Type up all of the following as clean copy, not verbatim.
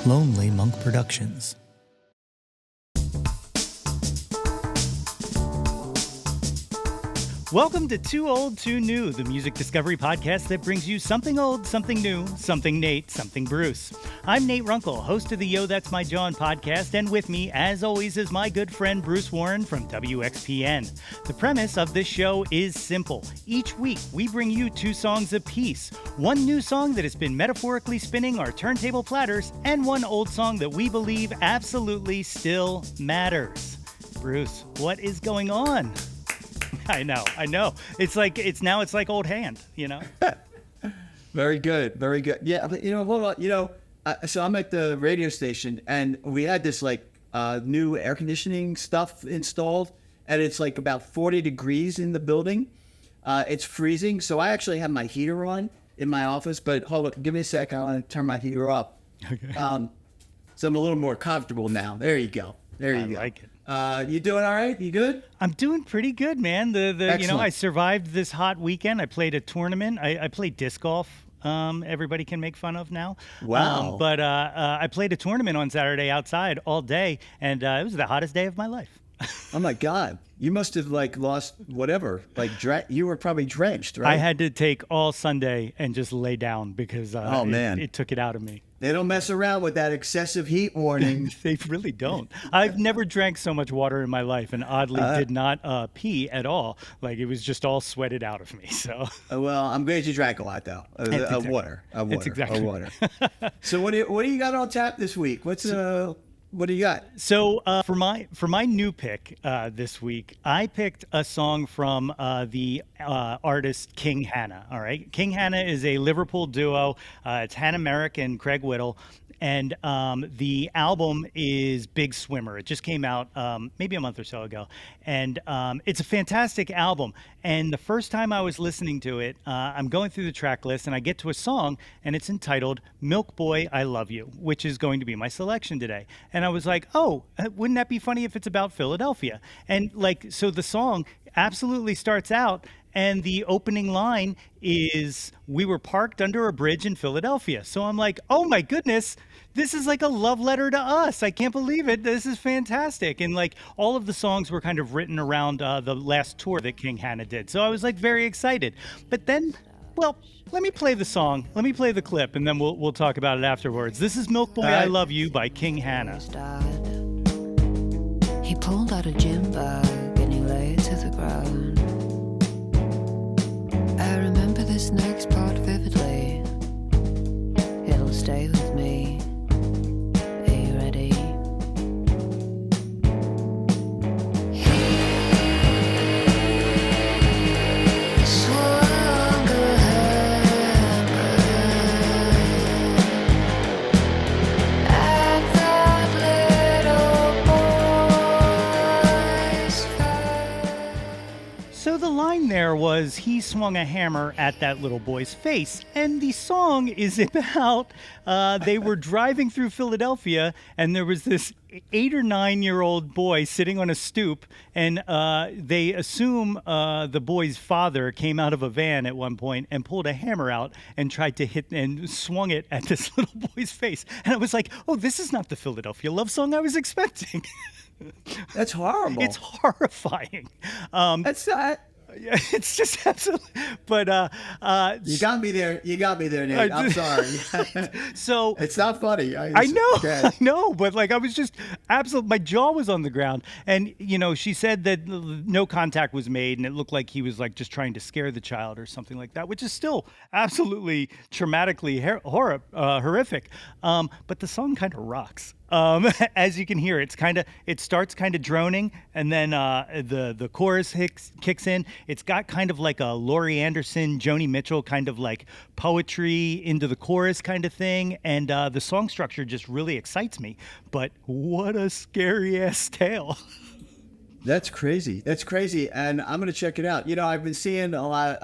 Lonely Monk Productions. Welcome to Too Old, Too New, the music discovery podcast that brings you something old, something new, something Nate, something Bruce. I'm Nate Runkle, host of the Yo, That's My Jawn podcast, and with me, as always, is my good friend Bruce Warren from WXPN. The premise of this show is simple. Each week, we bring you 2 songs apiece. One new song that has been metaphorically spinning our turntable platters, and one old song that we believe absolutely still matters. Bruce, what is going on? I know. It's like old hand, you know? Very good. Yeah, but hold on. So I'm at the radio station, and we had this new air conditioning stuff installed, and it's like about 40 degrees in the building. It's freezing, so I actually have my heater on in my office, but hold on, give me a sec. I want to turn my heater up. Okay. So I'm a little more comfortable now. There you go. I like it. You doing all right? You good? I'm doing pretty good, man. I survived this hot weekend. I played a tournament. I played disc golf. Everybody can make fun of now. Wow. But I played a tournament on Saturday outside all day, and it was the hottest day of my life. Oh my God. You must have lost whatever. You were probably drenched, right? I had to take all Sunday and just lay down because it took it out of me. They don't mess around with that excessive heat warning. They really don't. I've never drank so much water in my life, and oddly did not pee at all. It was just all sweated out of me. So. Well, I'm glad you drank a lot, though. Water. Water. So what do you got on tap this week? What do you got? So for my new pick this week, I picked a song from the artist King Hannah. All right, King Hannah is a Liverpool duo. It's Hannah Merrick and Craig Whittle, and the album is Big Swimmer. It just came out maybe a month or so ago, and it's a fantastic album. And the first time I was listening to it, I'm going through the track list, and I get to a song, and it's entitled "Milk Boy, I Love You," which is going to be my selection today. And I was like, oh, wouldn't that be funny if it's about Philadelphia? And so the song absolutely starts out, and the opening line is, "We were parked under a bridge in Philadelphia." So I'm like, oh my goodness, this is like a love letter to us. I can't believe it. This is fantastic. And all of the songs were kind of written around the last tour that King Hannah did. So I was very excited. But then, well, let me play the song. Let me play the clip, and then we'll talk about it afterwards. This is Milk Boy, I Love You by King Hannah. He pulled out a gym bag and he lay it to the ground. I remember this next part vividly. It'll stay with me. Are you ready? He swung a hammer at that little boy's face. So the line there was, he swung a hammer at that little boy's face. And the song is about, they were driving through Philadelphia, and there was this 8 or 9-year-old boy sitting on a stoop, and they assume the boy's father came out of a van at one point and pulled a hammer out and tried to hit and swung it at this little boy's face. And I was like, oh, this is not the Philadelphia love song I was expecting. That's horrible. It's horrifying. That's not. It's just absolutely. But you got me there. Nate. I'm sorry. So it's not funny. I know, but I was just absolutely. My jaw was on the ground, and she said that no contact was made, and it looked like he was just trying to scare the child or something like that, which is still absolutely traumatically horrific. But the song kind of rocks. As you can hear, it starts kind of droning, and then the chorus kicks in. It's got kind of like a Laurie Anderson, Joni Mitchell kind of poetry into the chorus kind of thing, and the song structure just really excites me. But what a scary ass tale. That's crazy. And I'm going to check it out. I've been seeing a lot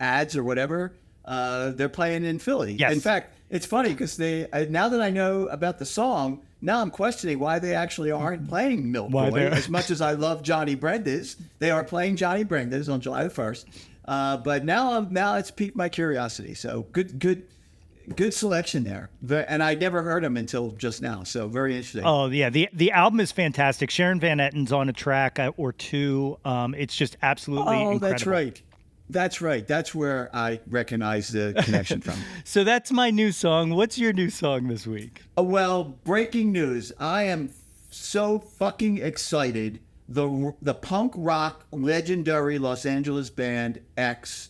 ads or whatever. They're playing in Philly. Yes. In fact, it's funny because now that I know about the song, now I'm questioning why they actually aren't playing Milk Boy. As much as I love Johnny Brenda's, they are playing Johnny Brenda's on July the 1st. But now it's piqued my curiosity. So good good selection there. And I never heard them until just now. So very interesting. Oh yeah, the album is fantastic. Sharon Van Etten's on a track or two. It's just absolutely incredible. That's right. That's right. That's where I recognize the connection from. So that's my new song. What's your new song this week? Well, breaking news. I am so fucking excited. The punk rock legendary Los Angeles band X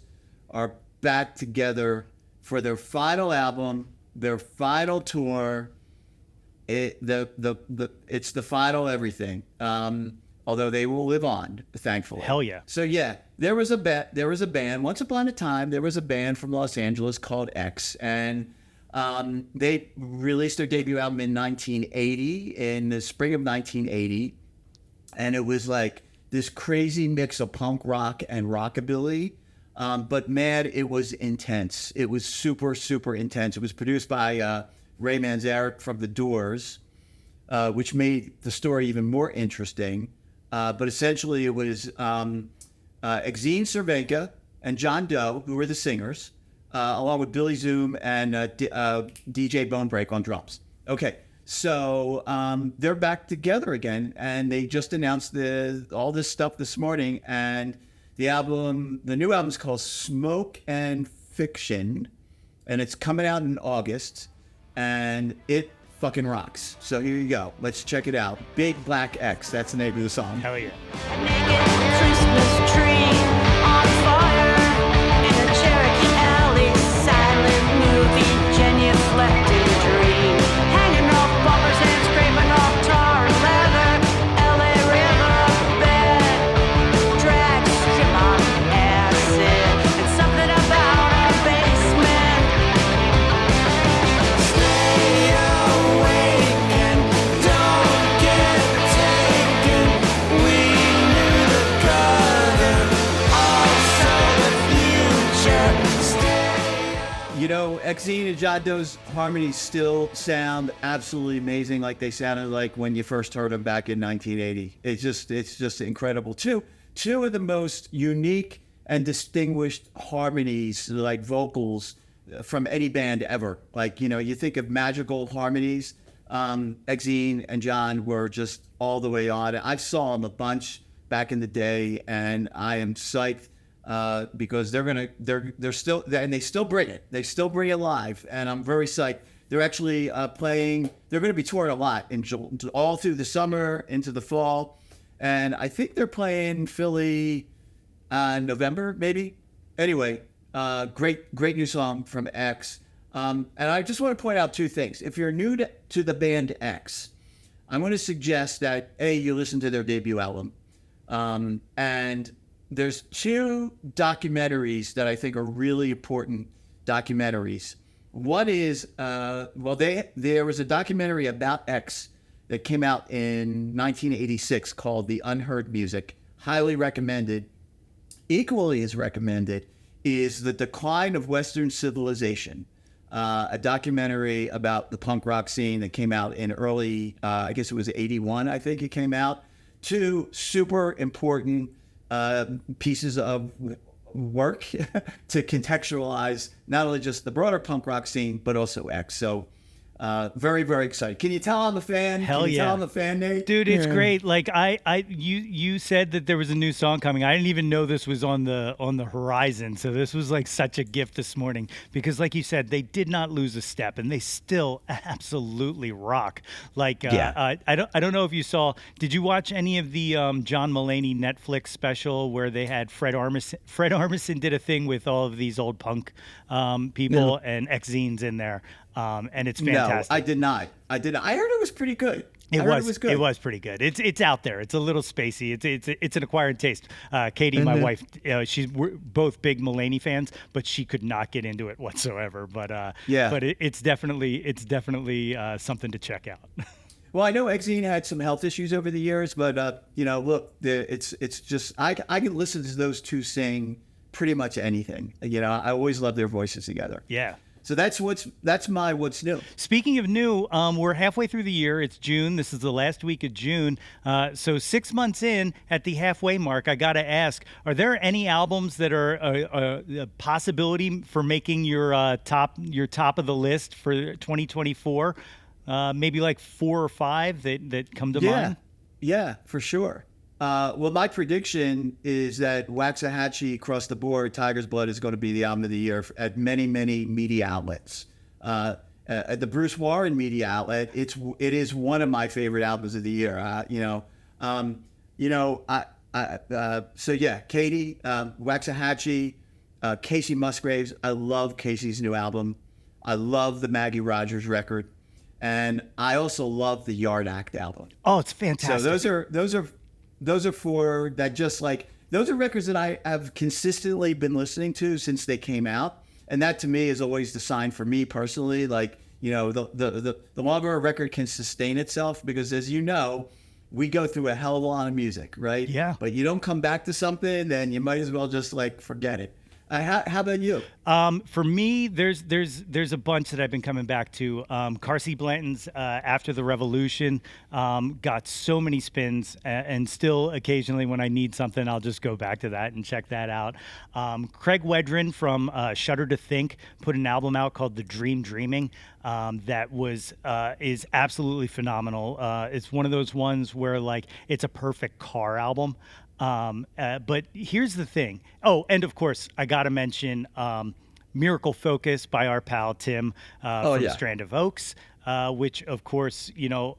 are back together for their final album, their final tour. It's the final everything. Although they will live on, thankfully. Hell yeah. So yeah, there was a band. Once upon a time, there was a band from Los Angeles called X, and they released their debut album in 1980, in the spring of 1980, and it was like this crazy mix of punk rock and rockabilly. But man, it was intense. It was super, super intense. It was produced by Ray Manzarek from The Doors, which made the story even more interesting. But essentially, it was Exene Cervenka and John Doe, who were the singers, along with Billy Zoom and DJ Bonebreak on drums. Okay, so they're back together again, and they just announced all this stuff this morning. And the new album is called Smoke and Fiction, and it's coming out in August, and it fucking rocks. So here you go. Let's check it out. Big Black X. That's the name of the song. Hell yeah. A naked Christmas tree on fire in a Cherokee alley, silent movie, genuflected dream, hanging off bumpers and scraping off tar and leather, LA River bed, drag strip on acid, and something about a basement. Stay awake and don't get taken. We knew the color, also the future. Stay. You know, Exene and John Doe's harmonies still sound absolutely amazing, like they sounded like when you first heard them back in 1980. It's just incredible. Two of the most unique and distinguished harmonies, like vocals, from any band ever. Like, you know, you think of magical harmonies. Exene and John were just all the way on. I saw them a bunch back in the day, and I am psyched because they're still, and they still bring it. They still bring it live, and I'm very psyched. They're actually playing. They're going to be touring a lot all through the summer into the fall, and I think they're playing Philly November maybe. Anyway, great new song from X. And I just want to point out two things. If you're new to the band X, I'm going to suggest that you listen to their debut album, and there's two documentaries that I think are really important documentaries. One is, there was a documentary about X that came out in 1986 called The Unheard Music. Highly recommended. Equally as recommended is The Decline of Western Civilization, a documentary about the punk rock scene that came out in early, I guess it was 81, I think it came out. Two super important pieces of work to contextualize not only just the broader punk rock scene, but also X. So very, very excited. Can you tell I'm a fan? Hell Can you yeah. tell I'm a fan, Nate? Dude, it's great. Like you said that there was a new song coming. I didn't even know this was on the horizon. So this was like such a gift this morning because, like you said, they did not lose a step, and they still absolutely rock. Like I don't know if you saw. Did you watch any of the John Mulaney Netflix special where they had Fred Armisen? Fred Armisen did a thing with all of these old punk people and Exenes in there. And it's fantastic. No, I did not. I heard it was pretty good. It I heard it was good. It was pretty good. It's out there. It's a little spacey. It's an acquired taste. Katie, my wife, we're both big Mulaney fans, but she could not get into it whatsoever. But it's definitely something to check out. Well, I know Exene had some health issues over the years, but look, it's just I can listen to those two sing pretty much anything. You know, I always love their voices together. Yeah. So that's my what's new. Speaking of new, we're halfway through the year. It's June. This is the last week of June. So 6 months in at the halfway mark, I got to ask, are there any albums that are a possibility for making your top of the list for 2024? Maybe like 4 or 5 that come to mind? Yeah, for sure. Well, my prediction is that Waxahachie across the board, Tiger's Blood is going to be the album of the year at many, many media outlets. At the Bruce Warren media outlet, it is one of my favorite albums of the year. So yeah, Katie, Waxahachie, Casey Musgraves. I love Casey's new album. I love the Maggie Rogers record, and I also love the Yard Act album. Oh, it's fantastic. So those are for that, just like those are records that I have consistently been listening to since they came out. And that to me is always the sign for me personally, like, the longer a record can sustain itself, because as you know, we go through a hell of a lot of music, right? Yeah. But you don't come back to something, then you might as well just like forget it. How about you? For me, there's a bunch that I've been coming back to. Carsey Blanton's After the Revolution got so many spins, and still occasionally when I need something, I'll just go back to that and check that out. Craig Wedren from Shudder to Think put an album out called The Dream Dreaming that is absolutely phenomenal. It's one of those ones where like it's a perfect car album. But here's the thing. Oh, and of course, I got to mention Miracle Focus by our pal Tim from Strand of Oaks, which, of course,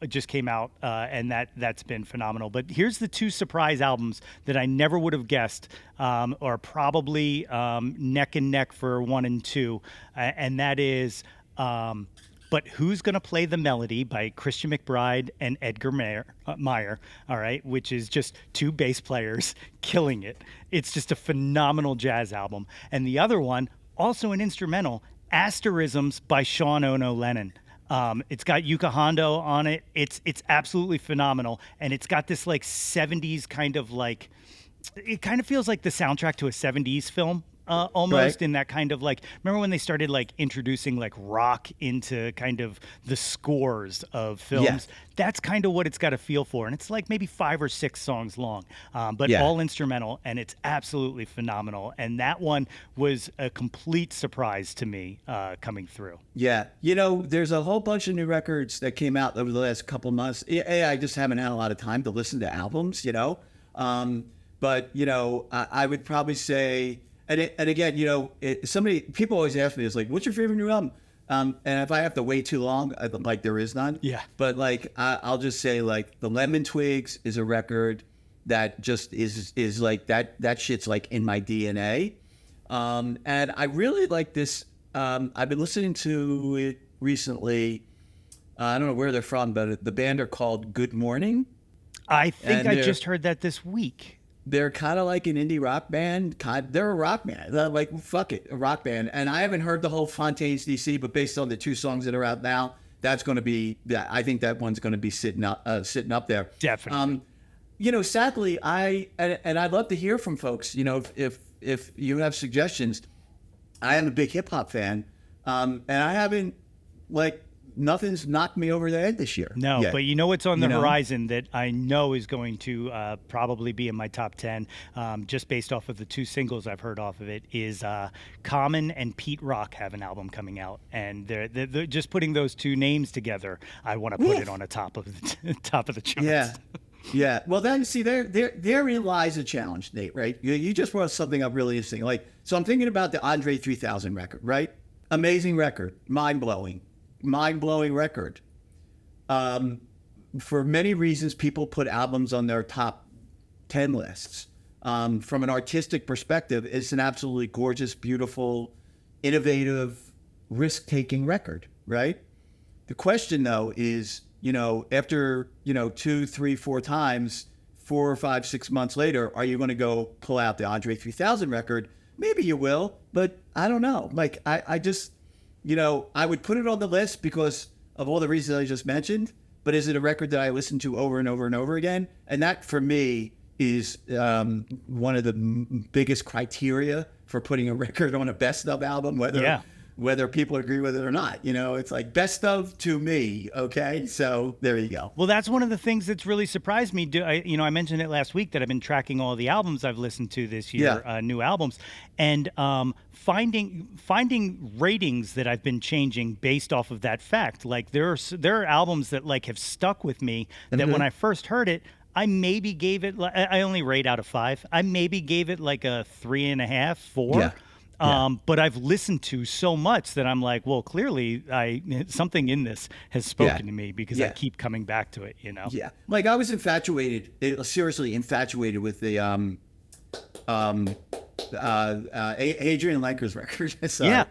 just came out, and that's been phenomenal. But here's the 2 surprise albums that I never would have guessed are probably neck and neck for 1 and 2, and that is But Who's Gonna Play the Melody by Christian McBride and Edgar Meyer, all right, which is just 2 bass players killing it. It's just a phenomenal jazz album. And the other one, also an instrumental, Asterisms by Sean Ono Lennon. It's got Yuka Hondo on it. It's absolutely phenomenal. And it's got this like 70s kind of like, it kind of feels like the soundtrack to a 70s film. Almost Right. in that kind of like, remember when they started like introducing like rock into kind of the scores of films? Yeah. That's kind of what it's got a feel for. And it's like maybe 5 or 6 songs long, but Yeah. all instrumental, and it's absolutely phenomenal. And that one was a complete surprise to me coming through. Yeah. There's a whole bunch of new records that came out over the last couple of months. I just haven't had a lot of time to listen to albums, but, I would probably say, and again, people always ask me, it's like, what's your favorite new album? And if I have to wait too long, there is none. Yeah. But I'll just say like the Lemon Twigs is a record that just is like that shit's like in my DNA. And I really like this. I've been listening to it recently. I don't know where they're from, but the band are called Good Morning. I think And I they're- just heard that this week. They're kind of like an indie rock band. They're a rock band. They're like, fuck it, a rock band. And I haven't heard the whole Fontaines DC, but based on the 2 songs that are out now, that's going to be. I think that one's going to be sitting up there. Definitely. Sadly, I'd love to hear from folks. If you have suggestions, I am a big hip hop fan, and I haven't nothing's knocked me over the head this year. No, yet. but you know what's on the You know? horizon that I know is going to probably be in my top 10, just based off of the 2 singles I've heard off of it, is Common and Pete Rock have an album coming out. And they're just putting those 2 names together, I want to put it on the top of the charts. Yeah. Yeah. Well, then, see, therein lies a challenge, Nate, right? You just brought something up really interesting. So I'm thinking about the Andre 3000 record, right? Amazing record. Mind-blowing record. For many reasons, people put albums on their top 10 lists. From an artistic perspective, it's an absolutely gorgeous, beautiful, innovative, risk-taking record, right? The question, though, is, after, 2, 3, 4 times, 4 or 5, 6 months later, are you going to go pull out the Andre 3000 record? Maybe you will, but I don't know. I just... I would put it on the list because of all the reasons I just mentioned, but is it a record that I listen to over and over and over again? And that, for me, is one of the biggest criteria for putting a record on a best of album, whether whether people agree with it or not. You know, it's like best of to me. Okay, so there you go. Well, that's one of the things that's really surprised me. I mentioned it last week that I've been tracking all the albums I've listened to this year, Yeah. new albums, and finding ratings that I've been changing based off of that fact. Like there are albums that like have stuck with me that when I first heard it, I maybe gave it. I only rate out of 5. I maybe gave it like a 3.5, 4. Yeah. Yeah. But I've listened to so much that I'm like, well, clearly something in this has spoken to me because I Yeah. keep coming back to it, you know? Yeah, like I was seriously infatuated with the Adrian Lenker's record. So, Yeah.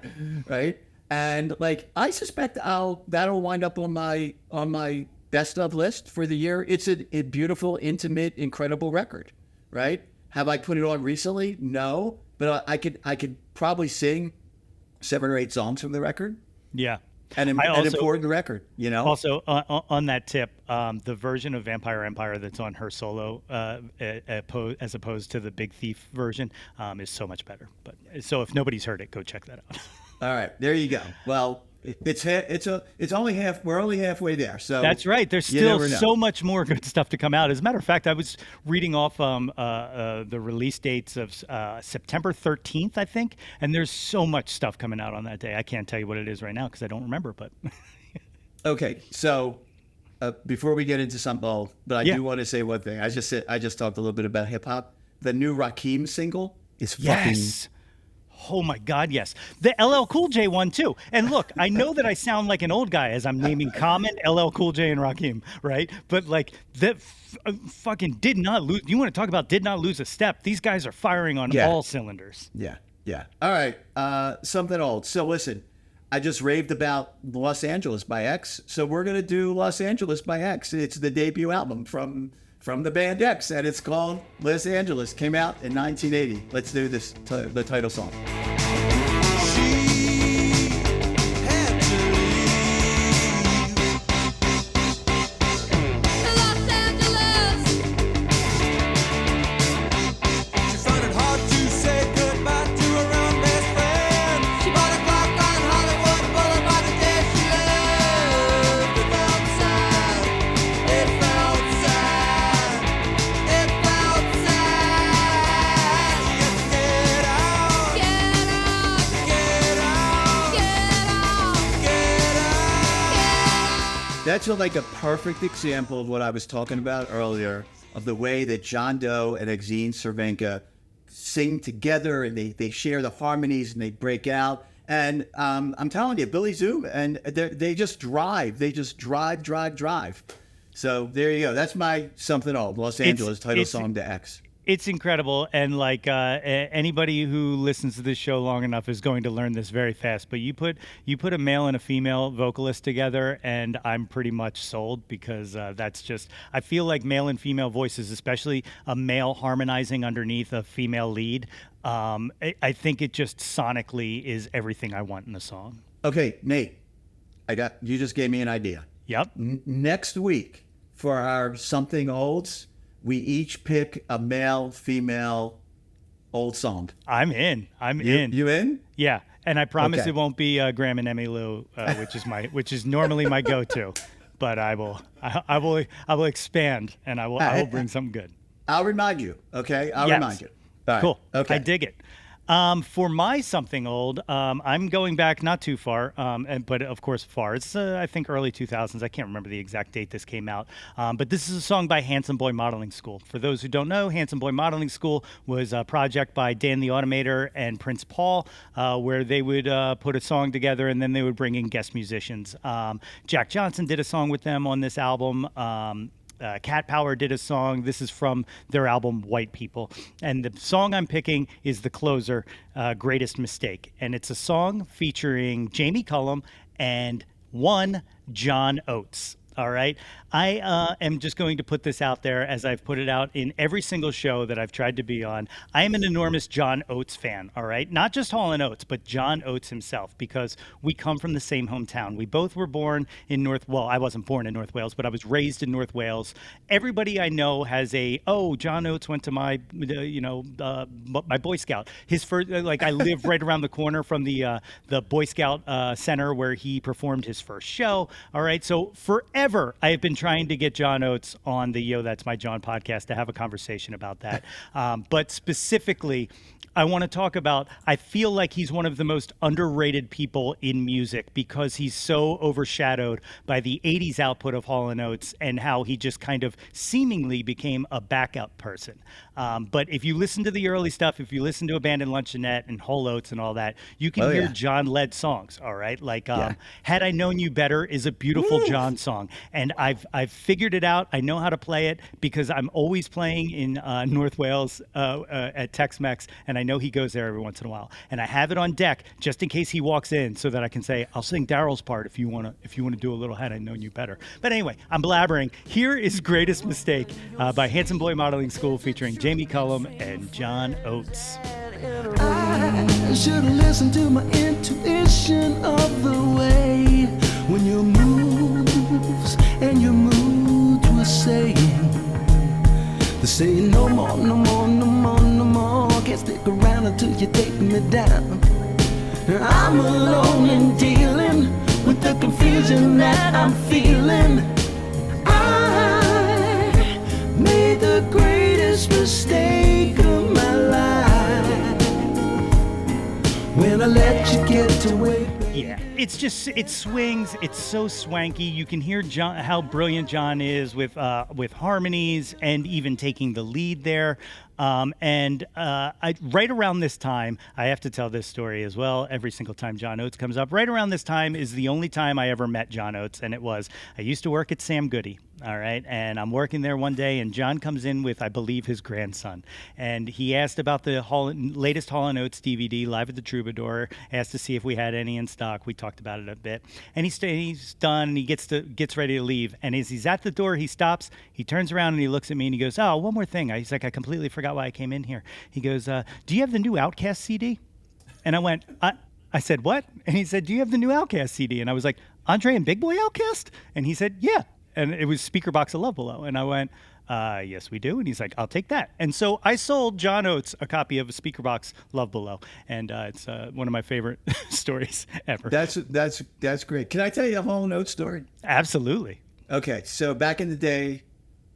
right. And like I suspect that'll wind up on my best of list for the year. It's a beautiful, intimate, incredible record, right? Have I put it on recently? No, but I could probably sing 7 or 8 songs from the record. Yeah. And an important record, you know. Also, on that tip, the version of Vampire Empire that's on her solo, as opposed to the Big Thief version, is so much better. But so if nobody's heard it, go check that out. All right, there you go. Well, it's only half. We're only halfway there. So That's right. There's you still never know. so much more good stuff to come out. As a matter of fact, I was reading off the release dates of September 13th, I think, and there's so much stuff coming out on that day. I can't tell you what it is right now because I don't remember. But Okay, so before we get into something old, but I Yeah. do want to say one thing. I just talked a little bit about hip hop. The new Rakim single is fucking. yes. Oh my God, yes. The LL Cool J one too. And look, I know that I sound like an old guy as I'm naming Common, LL Cool J, and Rakim, right? But like that fucking did not lose. You want to talk about did not lose a step? These guys are firing on Yeah. all cylinders. Yeah, yeah. All right, something old. So listen, I just raved about Los Angeles by X, so we're gonna do Los Angeles by X. It's the debut album from the band X, and it's called Los Angeles. Came out in 1980. Let's do this. The title song. Los Angeles. She found it hard to say goodbye to her own best friend. She bought a clock on Hollywood Boulevard the day she left. It felt sad. It felt sad. It felt sad. She had to get out. Get out. Get out. Get out. Get out. That's like a perfect example of what I was talking about earlier, of the way that John Doe and Exene Cervenka sing together, and they share the harmonies and they break out. And I'm telling you, Billy Zoom, and they just drive. They just drive. So there you go. That's my something old Los Angeles title it's- song to X. It's incredible, and like anybody who listens to this show long enough is going to learn this very fast. But you put a male and a female vocalist together, and I'm pretty much sold because that's just. I feel like male and female voices, especially a male harmonizing underneath a female lead. I think it just sonically is everything I want in a song. Okay, Nate, you just gave me an idea. Yep. Next week for our something olds, we each pick a male, female, old song. I'm in. I'm in. You in? Yeah, and I promise Okay. it won't be Graham and Emmylou, which is normally my go-to, but I will expand and I will bring something good. I'll remind you. Okay, I'll Yes. remind you. All right. Cool. Okay. I dig it. For my something old, I'm going back not too far, but of course far. It's I think early 2000s. I can't remember the exact date this came out, but this is a song by Handsome Boy Modeling School. For those who don't know, Handsome Boy Modeling School was a project by Dan the Automator and Prince Paul, where they would put a song together and then they would bring in guest musicians. Jack Johnson did a song with them on this album. Cat Power did a song. This is from their album White People. And the song I'm picking is the closer, Greatest Mistake. And it's a song featuring Jamie Cullum and one John Oates. All right. I am just going to put this out there as I've put it out in every single show that I've tried to be on. I am an enormous John Oates fan. All right. Not just Hall and Oates, but John Oates himself, because we come from the same hometown. We both were born in well, I wasn't born in North Wales, but I was raised in North Wales. Everybody I know has John Oates went to my, my Boy Scout. His first, I live right around the corner from the Boy Scout center where he performed his first show. All right. So forever, I have been trying to get John Oates on the Yo, That's My John podcast to have a conversation about that. But specifically, I want to talk about, I feel like he's one of the most underrated people in music because he's so overshadowed by the 80s output of Hall & Oates and how he just kind of seemingly became a backup person. But if you listen to the early stuff, if you listen to Abandoned Luncheonette and Hall Oates and all that, you can hear John-led songs, all right? Had I Known You Better is a beautiful John song. And I've figured it out. I know how to play it because I'm always playing in North Wales at Tex-Mex, and I know he goes there every once in a while. And I have it on deck just in case he walks in so that I can say, I'll sing Daryl's part if you want to do a little Had I Known You Better. But anyway, I'm blabbering. Here is Greatest Mistake by Handsome Boy Modeling School featuring Jamie Cullum and John Oates. I should have listened to my intuition of the way when your moves and your moods were saying, they're saying no more, no more, no more, no more. Can't stick around until you take me down. I'm alone and dealing with the confusion that I'm feeling. I made the greatest mistake of my life when I let you get away. Yeah, it swings. It's so swanky. You can hear John, how brilliant John is with harmonies and even taking the lead there. Right around this time, I have to tell this story as well. Every single time John Oates comes up, right around this time is the only time I ever met John Oates, and I used to work at Sam Goody. All right. And I'm working there one day, and John comes in with, I believe, his grandson. And he asked about the latest Hall & Oates DVD, Live at the Troubadour, asked to see if we had any in stock. We talked about it a bit. And he's done, and he gets ready to leave. And as he's at the door, he stops, he turns around, and he looks at me, and he goes, oh, one more thing. He's like, I completely forgot why I came in here. He goes, do you have the new Outkast CD? And I went, I said, what? And he said, do you have the new Outkast CD? And I was like, Andre and Big Boy Outkast? And he said, yeah. And it was Speaker Box of Love Below. And I went, yes, we do. And he's like, I'll take that. And so I sold John Oates a copy of Speaker Box Love Below. And it's one of my favorite stories ever. That's great. Can I tell you a Hall & Oates story? Absolutely. Okay, so back in the day,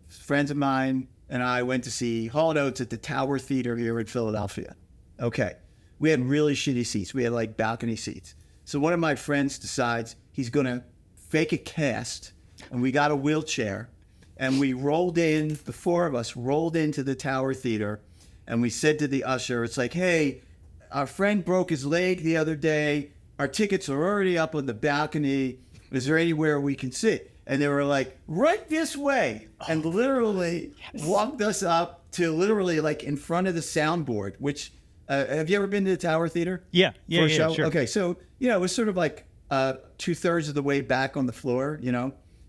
friends of mine and I went to see Hall & Oates at the Tower Theater here in Philadelphia. Okay, we had really shitty seats. We had like balcony seats. So one of my friends decides he's going to fake a cast, and we got a wheelchair, and we rolled in, the four of us rolled into the Tower Theater, and we said to the usher, it's like, hey, our friend broke his leg the other day. Our tickets are already up on the balcony. Is there anywhere we can sit? And they were like, right this way. And literally walked us up to literally like in front of the soundboard, which, have you ever been to the Tower Theater? Yeah, For a show? sure. Okay, so, it was sort of like 2/3 of the way back on the floor,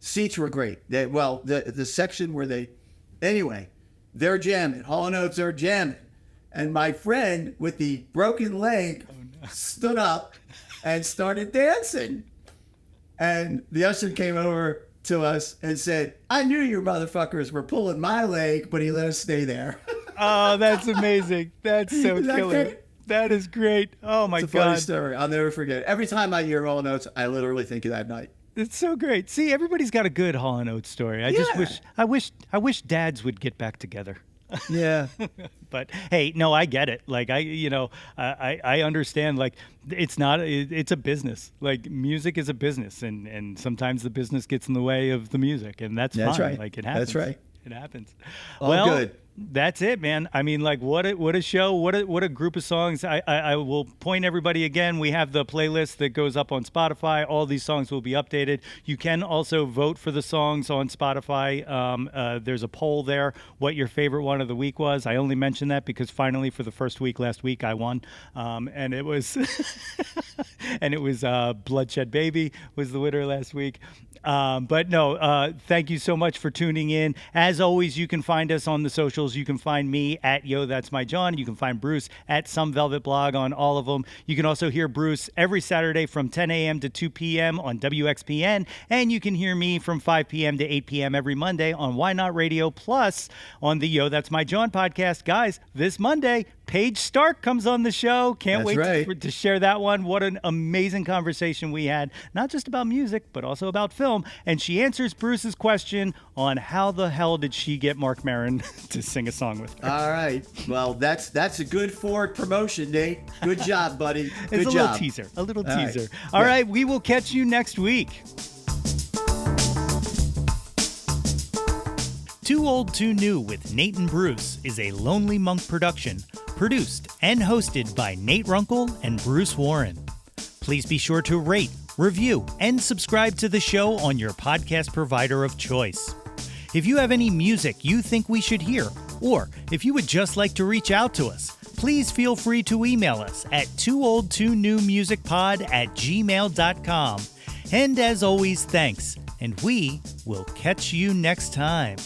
Seats were great. The section where anyway, they're jamming. Hall & Oates are jamming. And my friend with the broken leg stood up and started dancing. And the usher came over to us and said, I knew you motherfuckers were pulling my leg, but he let us stay there. Oh, that's amazing. That's so Isn't that killer. great? That is great. Oh, my It's a funny God. story. I'll never forget it. Every time I hear Hall & Oates, I literally think of that night. It's so great. See, everybody's got a good Hall & Oates story. I wish dads would get back together. Yeah. But hey, no, I get it. Like I understand. Like it's a business. Like music is a business, and sometimes the business gets in the way of the music, and that's That's fine. right. Like it happens. That's right. It happens. All good. That's it, man. I mean, like, what a show. What a group of songs. I will point everybody again. We have the playlist that goes up on Spotify. All these songs will be updated. You can also vote for the songs on Spotify. There's a poll there, what your favorite one of the week was. I only mentioned that because finally for the first week last week, I won. And it was, and it was Bloodshed Baby was the winner last week. But no, thank you so much for tuning in. As always, you can find us on the socials. You can find me at Yo That's My Jawn. You can find Bruce at Some Velvet Blog on all of them. You can also hear Bruce every Saturday from 10 a.m. to 2 p.m. on WXPN. And you can hear me from 5 p.m. to 8 p.m. every Monday on Why Not Radio, plus on the Yo That's My Jawn podcast. Guys, this Monday, Paige Stark comes on the show. Can't That's wait right. to share that one. What an amazing conversation we had, not just about music, but also about film. And she answers Bruce's question on how the hell did she get Mark Maron to sing a song with her. All right. Well, that's a good forward promotion, Nate. Good job, buddy. Good It's a job. little teaser. A little All right. teaser. All right, we will catch you next week. Too Old, Too New with Nate and Bruce is a Lonely Monk production, produced and hosted by Nate Runkle and Bruce Warren. Please be sure to rate, review, and subscribe to the show on your podcast provider of choice. If you have any music you think we should hear, or if you would just like to reach out to us, please feel free to email us at tooldtoonewmusicpod@gmail.com. And as always, thanks, and we will catch you next time.